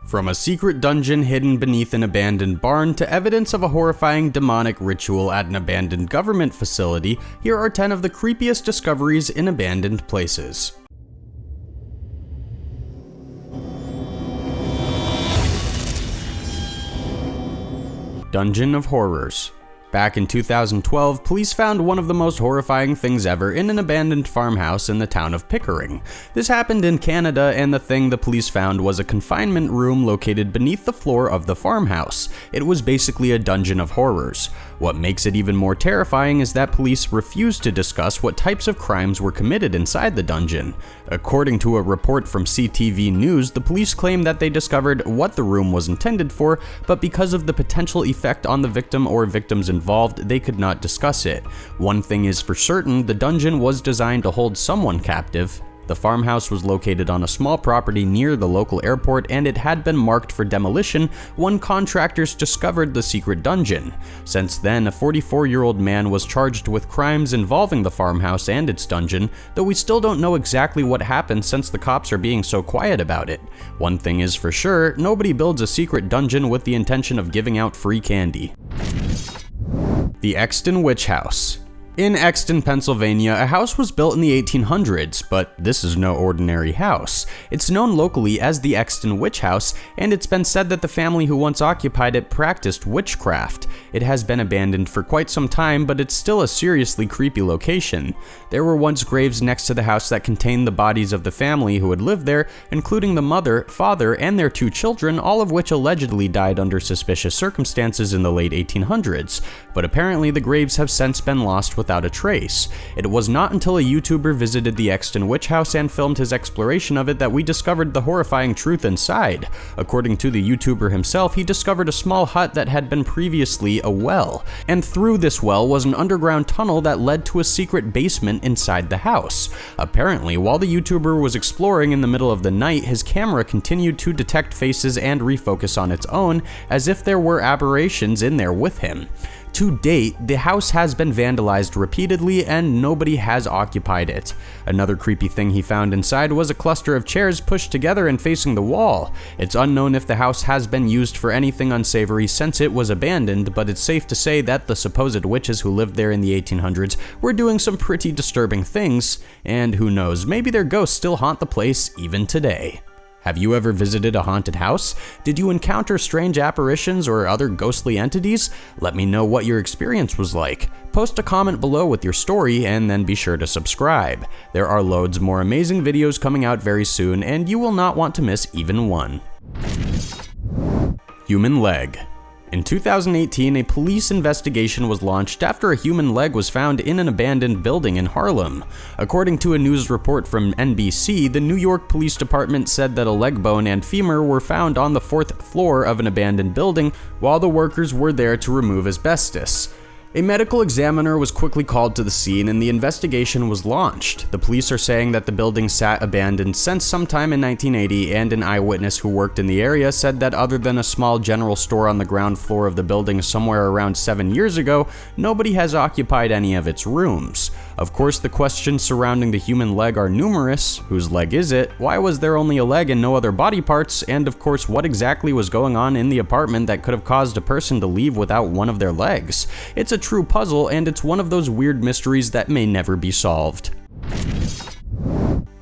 From a secret dungeon hidden beneath an abandoned barn to evidence of a horrifying demonic ritual at an abandoned government facility, here are 10 of the creepiest discoveries in abandoned places. Dungeon of Horrors. Back in 2012, police found one of the most horrifying things ever in an abandoned farmhouse in the town of Pickering. This happened in Canada, and the thing the police found was a confinement room located beneath the floor of the farmhouse. It was basically a dungeon of horrors. What makes it even more terrifying is that police refused to discuss what types of crimes were committed inside the dungeon. According to a report from CTV News, the police claim that they discovered what the room was intended for, but because of the potential effect on the victim or victims involved, they could not discuss it. One thing is for certain, the dungeon was designed to hold someone captive. The farmhouse was located on a small property near the local airport, and it had been marked for demolition when contractors discovered the secret dungeon. Since then, a 44-year-old man was charged with crimes involving the farmhouse and its dungeon, though we still don't know exactly what happened since the cops are being so quiet about it. One thing is for sure, nobody builds a secret dungeon with the intention of giving out free candy. The Exton Witch House. In Exton, Pennsylvania, a house was built in the 1800s, but this is no ordinary house. It's known locally as the Exton Witch House, and it's been said that the family who once occupied it practiced witchcraft. It has been abandoned for quite some time, but it's still a seriously creepy location. There were once graves next to the house that contained the bodies of the family who had lived there, including the mother, father, and their 2 children, all of which allegedly died under suspicious circumstances in the late 1800s. But apparently the graves have since been lost without a trace. It was not until a YouTuber visited the Exton Witch House and filmed his exploration of it that we discovered the horrifying truth inside. According to the YouTuber himself, he discovered a small hut that had been previously a well, and through this well was an underground tunnel that led to a secret basement inside the house. Apparently, while the YouTuber was exploring in the middle of the night, his camera continued to detect faces and refocus on its own, as if there were aberrations in there with him. To date, the house has been vandalized repeatedly and nobody has occupied it. Another creepy thing he found inside was a cluster of chairs pushed together and facing the wall. It's unknown if the house has been used for anything unsavory since it was abandoned, but it's safe to say that the supposed witches who lived there in the 1800s were doing some pretty disturbing things, and who knows, maybe their ghosts still haunt the place even today. Have you ever visited a haunted house? Did you encounter strange apparitions or other ghostly entities? Let me know what your experience was like. Post a comment below with your story and then be sure to subscribe. There are loads more amazing videos coming out very soon and you will not want to miss even one. Human leg. In 2018, a police investigation was launched after a human leg was found in an abandoned building in Harlem. According to a news report from NBC, the New York Police Department said that a leg bone and femur were found on the 4th floor of an abandoned building while the workers were there to remove asbestos. A medical examiner was quickly called to the scene and the investigation was launched. The police are saying that the building sat abandoned since sometime in 1980, and an eyewitness who worked in the area said that other than a small general store on the ground floor of the building somewhere around 7 years ago, nobody has occupied any of its rooms. Of course, the questions surrounding the human leg are numerous. Whose leg is it? Why was there only a leg and no other body parts? And of course, what exactly was going on in the apartment that could have caused a person to leave without one of their legs? It's a true puzzle, and it's one of those weird mysteries that may never be solved.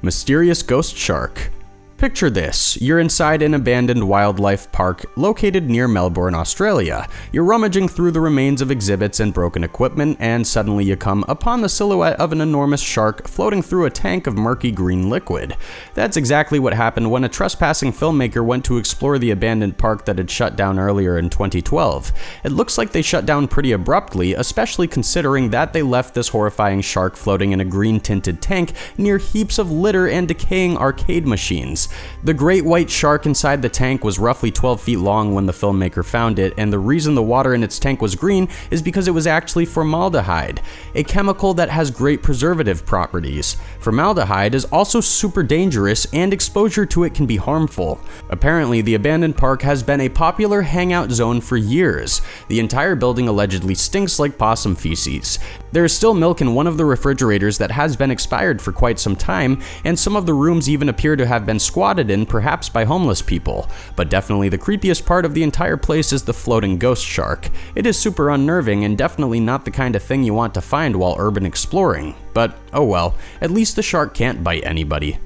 Mysterious ghost shark. Picture this, you're inside an abandoned wildlife park located near Melbourne, Australia. You're rummaging through the remains of exhibits and broken equipment, and suddenly you come upon the silhouette of an enormous shark floating through a tank of murky green liquid. That's exactly what happened when a trespassing filmmaker went to explore the abandoned park that had shut down earlier in 2012. It looks like they shut down pretty abruptly, especially considering that they left this horrifying shark floating in a green-tinted tank near heaps of litter and decaying arcade machines. The great white shark inside the tank was roughly 12 feet long when the filmmaker found it, and the reason the water in its tank was green is because it was actually formaldehyde, a chemical that has great preservative properties. Formaldehyde is also super dangerous, and exposure to it can be harmful. Apparently, the abandoned park has been a popular hangout zone for years. The entire building allegedly stinks like possum feces. There is still milk in one of the refrigerators that has been expired for quite some time, and some of the rooms even appear to have been squatted in, perhaps by homeless people. But definitely the creepiest part of the entire place is the floating ghost shark. It is super unnerving and definitely not the kind of thing you want to find while urban exploring. But oh well, at least the shark can't bite anybody.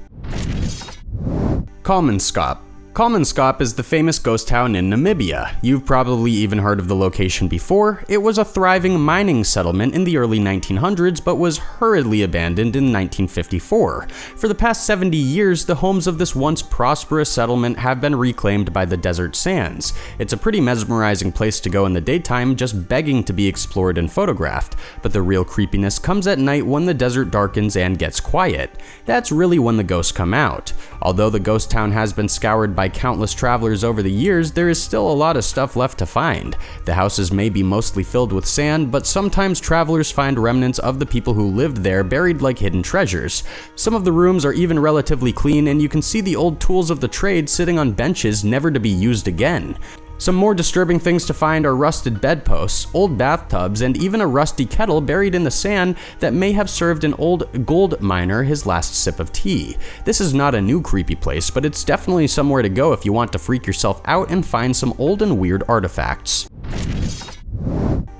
Kalmanskap. Kalmanskap is the famous ghost town in Namibia. You've probably even heard of the location before. It was a thriving mining settlement in the early 1900s, but was hurriedly abandoned in 1954. For the past 70 years, the homes of this once prosperous settlement have been reclaimed by the desert sands. It's a pretty mesmerizing place to go in the daytime, just begging to be explored and photographed. But the real creepiness comes at night when the desert darkens and gets quiet. That's really when the ghosts come out. Although the ghost town has been scoured by countless travelers over the years, there is still a lot of stuff left to find. The houses may be mostly filled with sand, but sometimes travelers find remnants of the people who lived there buried like hidden treasures. Some of the rooms are even relatively clean, and you can see the old tools of the trade sitting on benches never to be used again. Some more disturbing things to find are rusted bedposts, old bathtubs, and even a rusty kettle buried in the sand that may have served an old gold miner his last sip of tea. This is not a new creepy place, but it's definitely somewhere to go if you want to freak yourself out and find some old and weird artifacts.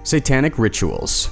Satanic Rituals.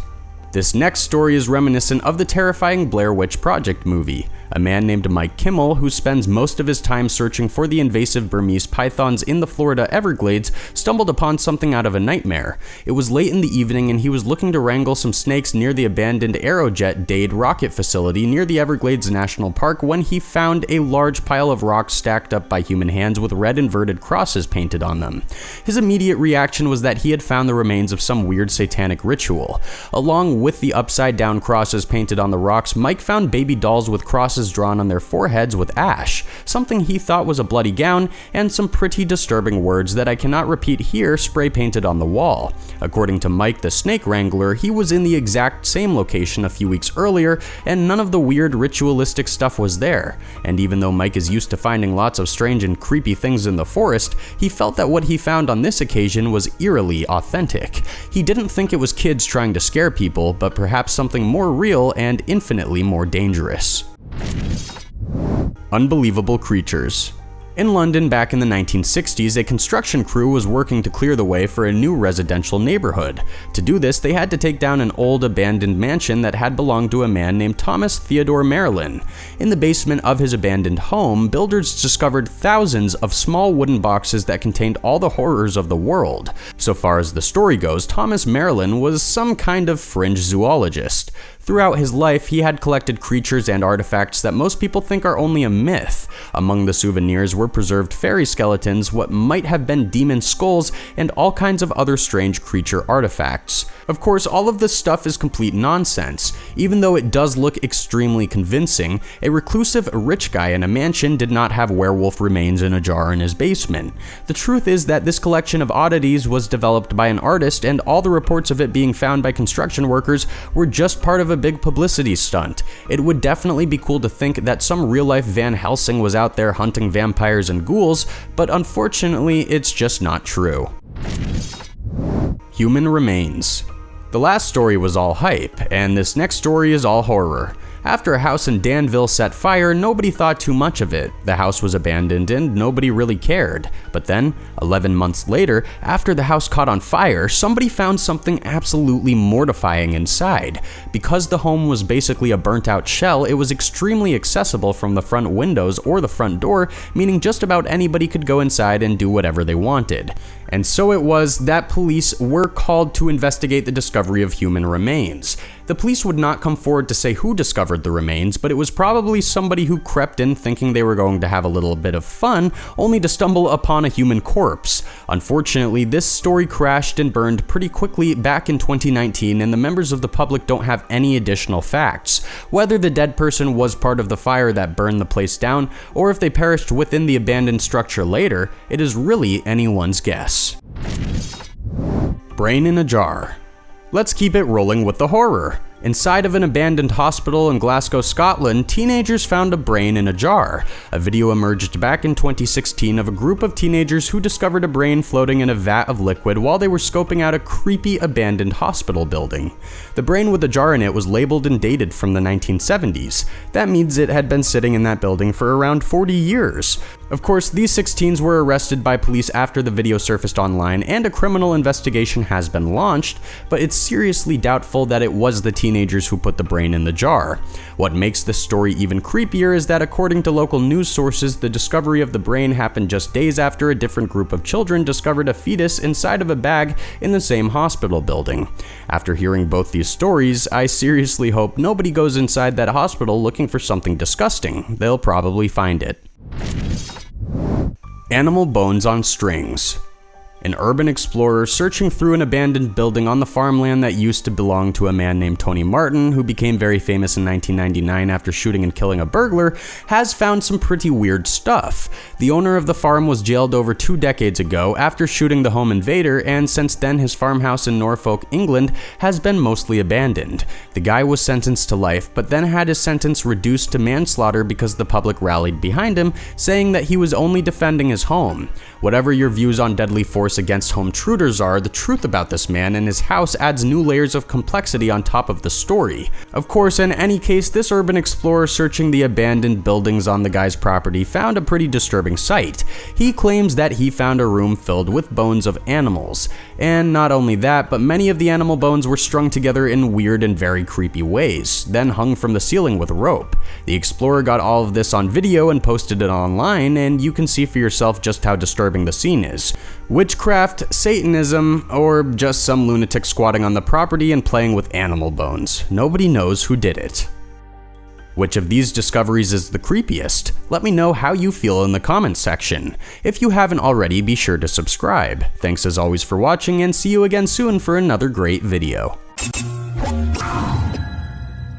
This next story is reminiscent of the terrifying Blair Witch Project movie. A man named Mike Kimmel, who spends most of his time searching for the invasive Burmese pythons in the Florida Everglades, stumbled upon something out of a nightmare. It was late in the evening and he was looking to wrangle some snakes near the abandoned Aerojet Dade rocket facility near the Everglades National Park when he found a large pile of rocks stacked up by human hands with red inverted crosses painted on them. His immediate reaction was that he had found the remains of some weird satanic ritual. Along with the upside-down crosses painted on the rocks, Mike found baby dolls with crosses drawn on their foreheads with ash, something he thought was a bloody gown, and some pretty disturbing words that I cannot repeat here spray painted on the wall. According to Mike the snake wrangler, he was in the exact same location a few weeks earlier, and none of the weird ritualistic stuff was there. And even though Mike is used to finding lots of strange and creepy things in the forest, he felt that what he found on this occasion was eerily authentic. He didn't think it was kids trying to scare people, but perhaps something more real and infinitely more dangerous. Unbelievable creatures. In London back in the 1960s, a construction crew was working to clear the way for a new residential neighborhood. To do this, they had to take down an old abandoned mansion that had belonged to a man named Thomas Theodore Marilyn. In the basement of his abandoned home, builders discovered thousands of small wooden boxes that contained all the horrors of the world. So far as the story goes, Thomas Marilyn was some kind of fringe zoologist. Throughout his life, he had collected creatures and artifacts that most people think are only a myth. Among the souvenirs were preserved fairy skeletons, what might have been demon skulls, and all kinds of other strange creature artifacts. Of course, all of this stuff is complete nonsense. Even though it does look extremely convincing, a reclusive rich guy in a mansion did not have werewolf remains in a jar in his basement. The truth is that this collection of oddities was developed by an artist, and all the reports of it being found by construction workers were just part of a big publicity stunt. It would definitely be cool to think that some real-life Van Helsing was out there hunting vampires and ghouls, but unfortunately, it's just not true. Human remains. The last story was all hype, and this next story is all horror. After a house in Danville set fire, nobody thought too much of it. The house was abandoned and nobody really cared. But then, 11 months later, after the house caught on fire, somebody found something absolutely mortifying inside. Because the home was basically a burnt-out shell, it was extremely accessible from the front windows or the front door, meaning just about anybody could go inside and do whatever they wanted. And so it was that police were called to investigate the discovery of human remains. The police would not come forward to say who discovered the remains, but it was probably somebody who crept in thinking they were going to have a little bit of fun, only to stumble upon a human corpse. Unfortunately, this story crashed and burned pretty quickly back in 2019, and the members of the public don't have any additional facts. Whether the dead person was part of the fire that burned the place down, or if they perished within the abandoned structure later, it is really anyone's guess. Brain in a jar. Let's keep it rolling with the horror. Inside of an abandoned hospital in Glasgow, Scotland, teenagers found a brain in a jar. A video emerged back in 2016 of a group of teenagers who discovered a brain floating in a vat of liquid while they were scoping out a creepy abandoned hospital building. The brain with the jar in it was labeled and dated from the 1970s. That means it had been sitting in that building for around 40 years. Of course, these 16s were arrested by police after the video surfaced online, and a criminal investigation has been launched, but it's seriously doubtful that it was the teenagers who put the brain in the jar. What makes this story even creepier is that according to local news sources, the discovery of the brain happened just days after a different group of children discovered a fetus inside of a bag in the same hospital building. After hearing both these stories, I seriously hope nobody goes inside that hospital looking for something disgusting. They'll probably find it. Animal bones on strings. An urban explorer searching through an abandoned building on the farmland that used to belong to a man named Tony Martin, who became very famous in 1999 after shooting and killing a burglar, has found some pretty weird stuff. The owner of the farm was jailed over 2 decades ago after shooting the home invader, and since then his farmhouse in Norfolk, England, has been mostly abandoned. The guy was sentenced to life, but then had his sentence reduced to manslaughter because the public rallied behind him, saying that he was only defending his home. Whatever your views on deadly force against home intruders are, the truth about this man and his house adds new layers of complexity on top of the story. Of course, in any case, this urban explorer searching the abandoned buildings on the guy's property found a pretty disturbing sight. He claims that he found a room filled with bones of animals. And not only that, but many of the animal bones were strung together in weird and very creepy ways, then hung from the ceiling with rope. The explorer got all of this on video and posted it online, and you can see for yourself just how disturbing the scene is. Witchcraft, Satanism, or just some lunatic squatting on the property and playing with animal bones. Nobody knows who did it. Which of these discoveries is the creepiest? Let me know how you feel in the comments section. If you haven't already, be sure to subscribe. Thanks as always for watching, and see you again soon for another great video.